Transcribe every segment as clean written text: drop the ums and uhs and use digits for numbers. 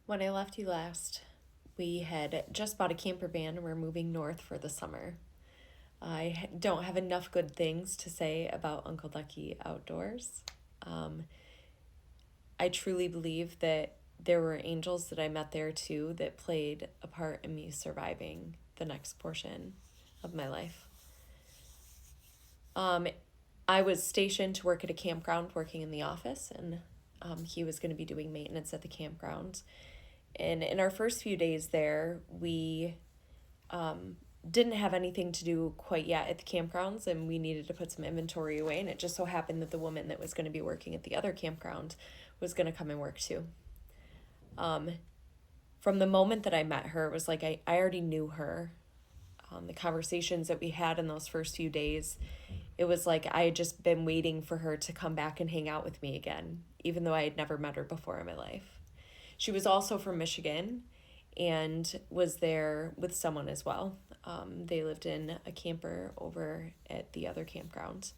When I left you last, we had just bought a camper van and we're moving north for the summer. I don't have enough good things to say about Uncle Ducky Outdoors. Um, I truly believe that there were angels that I met there too that played a part in me surviving the next portion of my life. Um, I was stationed to work at a campground working in the office, and he was going to be doing maintenance at the campground. And in our first few days there, we didn't have anything to do quite yet at the campgrounds, and we needed to put some inventory away. And it just so happened that the woman that was going to be working at the other campground was going to come and work too. From the moment that I met her, it was like I already knew her. The conversations that we had in those first few days, it was like I had just been waiting for her to come back and hang out with me again, even though I had never met her before in my life. She was also from Michigan and was there with someone as well. They lived in a camper over at the other campground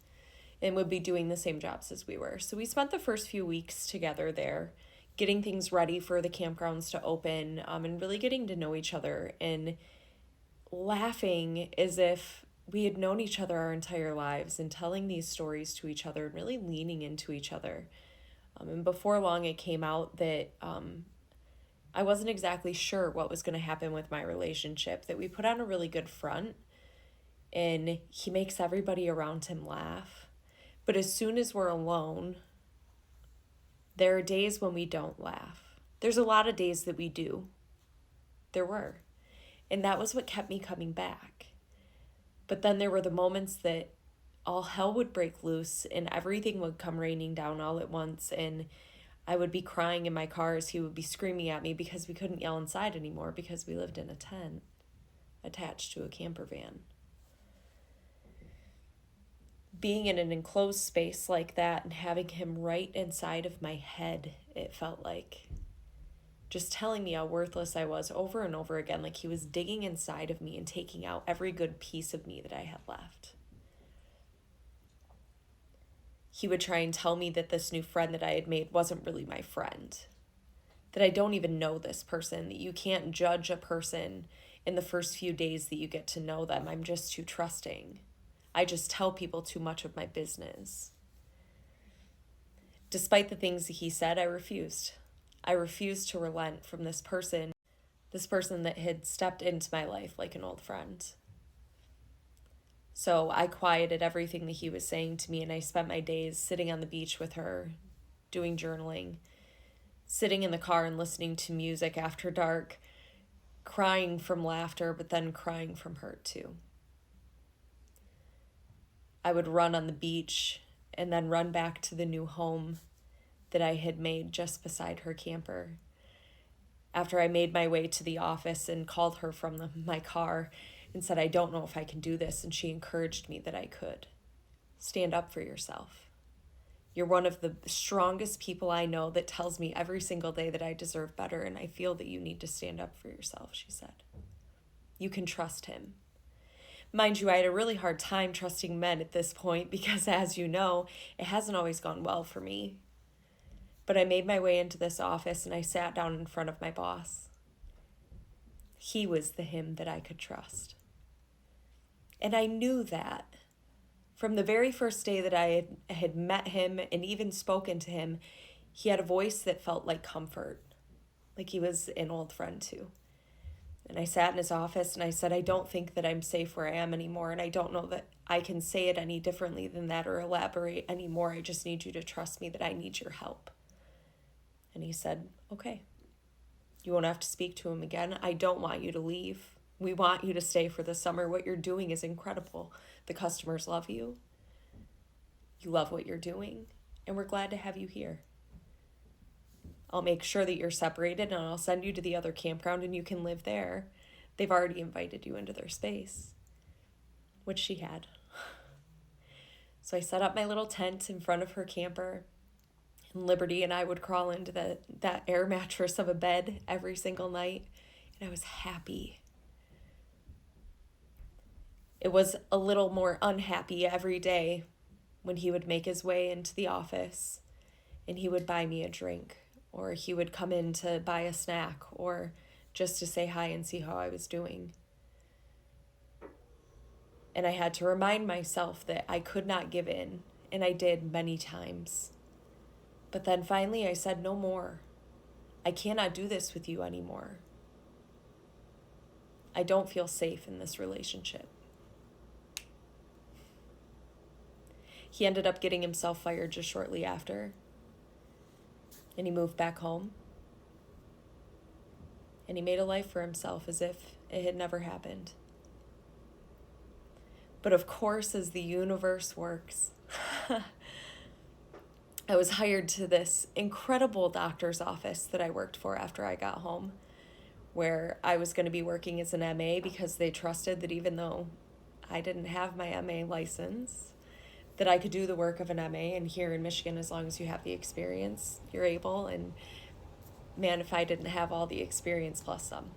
and would be doing the same jobs as we were. So we spent the first few weeks together there, getting things ready for the campgrounds to open, and really getting to know each other and laughing as if we had known each other our entire lives and telling these stories to each other and really leaning into each other. And before long, it came out that I wasn't exactly sure what was going to happen with my relationship, that we put on a really good front and he makes everybody around him laugh. But as soon as we're alone, there are days when we don't laugh. There's a lot of days that we do. There were. And that was what kept me coming back. But then there were the moments that all hell would break loose and everything would come raining down all at once, and I would be crying in my car as he would be screaming at me because we couldn't yell inside anymore because we lived in a tent attached to a camper van. Being in an enclosed space like that and having him right inside of my head, it felt like just telling me how worthless I was over and over again, like he was digging inside of me and taking out every good piece of me that I had left. He would try and tell me that this new friend that I had made wasn't really my friend, that I don't even know this person, that you can't judge a person in the first few days that you get to know them. I'm just too trusting. I just tell people too much of my business. Despite the things that he said, I refused. I refused to relent from this person that had stepped into my life like an old friend. So I quieted everything that he was saying to me, and I spent my days sitting on the beach with her, doing journaling, sitting in the car and listening to music after dark, crying from laughter, but then crying from hurt too. I would run on the beach and then run back to the new home that I had made just beside her camper. After I made my way to the office and called her from my car and said, I don't know if I can do this, and she encouraged me that I could. Stand up for yourself. You're one of the strongest people I know that tells me every single day that I deserve better, and I feel that you need to stand up for yourself, she said. You can trust him. Mind you, I had a really hard time trusting men at this point because, as you know, it hasn't always gone well for me. But I made my way into this office and I sat down in front of my boss. He was the him that I could trust. And I knew that. From the very first day that I had met him and even spoken to him, he had a voice that felt like comfort, like he was an old friend too. And I sat in his office and I said, I don't think that I'm safe where I am anymore, and I don't know that I can say it any differently than that or elaborate anymore. I just need you to trust me that I need your help. And he said, okay. You won't have to speak to him again. I don't want you to leave. We want you to stay for the summer. What you're doing is incredible. The customers love you. You love what you're doing, and we're glad to have you here. I'll make sure that you're separated, and I'll send you to the other campground and you can live there. They've already invited you into their space, which she had. So I set up my little tent in front of her camper, and Liberty and I would crawl into that air mattress of a bed every single night, and I was happy. It was a little more unhappy every day when he would make his way into the office and he would buy me a drink or he would come in to buy a snack, or just to say hi and see how I was doing. And I had to remind myself that I could not give in, and I did many times. But then finally I said, no more. I cannot do this with you anymore. I don't feel safe in this relationship. He ended up getting himself fired just shortly after. And he moved back home. And he made a life for himself as if it had never happened. But of course, as the universe works, I was hired to this incredible doctor's office that I worked for after I got home, where I was going to be working as an MA because they trusted that even though I didn't have my MA license, that I could do the work of an MA. And here in Michigan, as long as you have the experience, you're able. And man, if I didn't have all the experience plus some.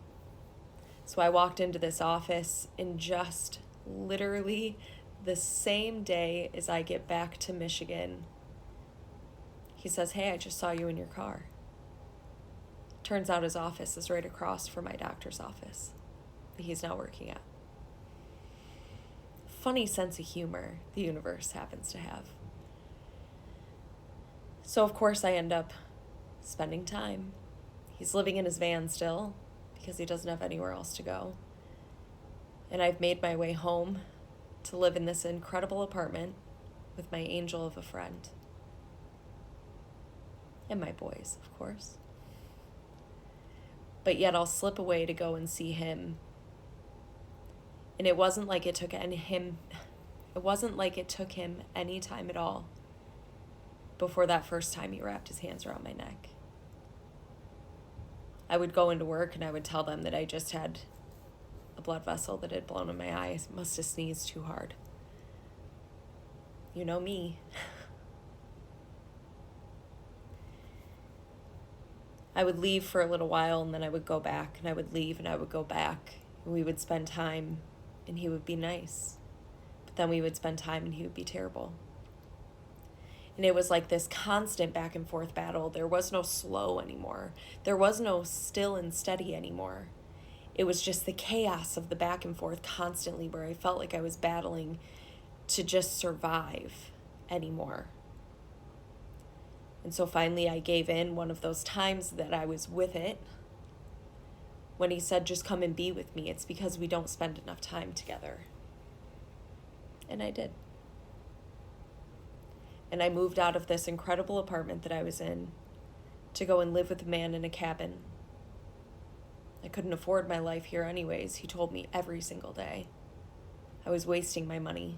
So I walked into this office in just literally the same day as I get back to Michigan. He says, hey, I just saw you in your car. Turns out his office is right across from my doctor's office that he's now working at. Funny sense of humor the universe happens to have. So of course I end up spending time. He's living in his van still because he doesn't have anywhere else to go. And I've made my way home to live in this incredible apartment with my angel of a friend. And my boys, of course. But yet I'll slip away to go and see him. And it wasn't like it took him any time at all before that first time he wrapped his hands around my neck. I would go into work and I would tell them that I just had a blood vessel that had blown in my eye. I must have sneezed too hard. You know me. I would leave for a little while and then I would go back, and I would leave and I would go back. And we would spend time and he would be nice. But then we would spend time and he would be terrible. And it was like this constant back and forth battle. There was no slow anymore. There was no still and steady anymore. It was just the chaos of the back and forth constantly, where I felt like I was battling to just survive anymore. And so finally I gave in one of those times that I was with it. When he said, just come and be with me, it's because we don't spend enough time together. And I did. And I moved out of this incredible apartment that I was in to go and live with a man in a cabin. I couldn't afford my life here anyways, he told me every single day. I was wasting my money.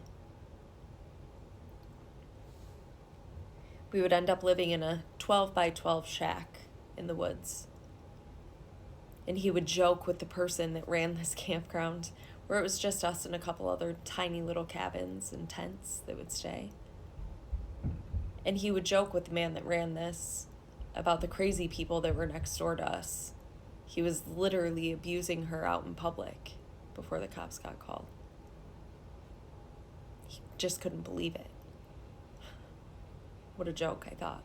We would end up living in a 12 by 12 shack in the woods. And he would joke with the person that ran this campground, where it was just us and a couple other tiny little cabins and tents that would stay. And he would joke with the man that ran this about the crazy people that were next door to us. He was literally abusing her out in public before the cops got called. He just couldn't believe it. What a joke, I thought.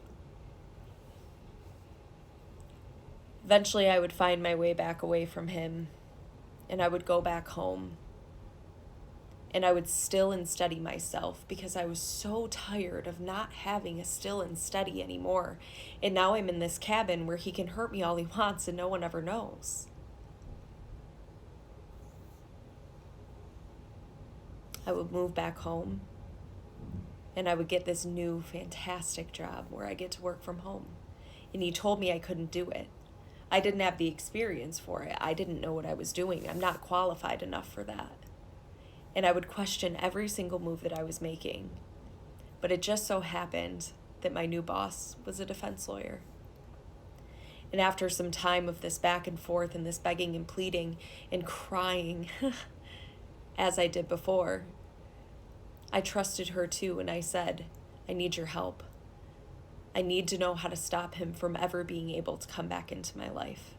Eventually, I would find my way back away from him, and I would go back home. And I would still and steady myself because I was so tired of not having a still and steady anymore. And now I'm in this cabin where he can hurt me all he wants and no one ever knows. I would move back home and I would get this new fantastic job where I get to work from home. And he told me I couldn't do it. I didn't have the experience for it. I didn't know what I was doing. I'm not qualified enough for that. And I would question every single move that I was making. But it just so happened that my new boss was a defense lawyer. And after some time of this back and forth and this begging and pleading and crying, as I did before, I trusted her too, and I said, I need your help. I need to know how to stop him from ever being able to come back into my life.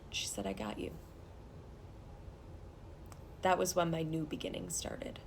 She said, I got you. That was when my new beginning started.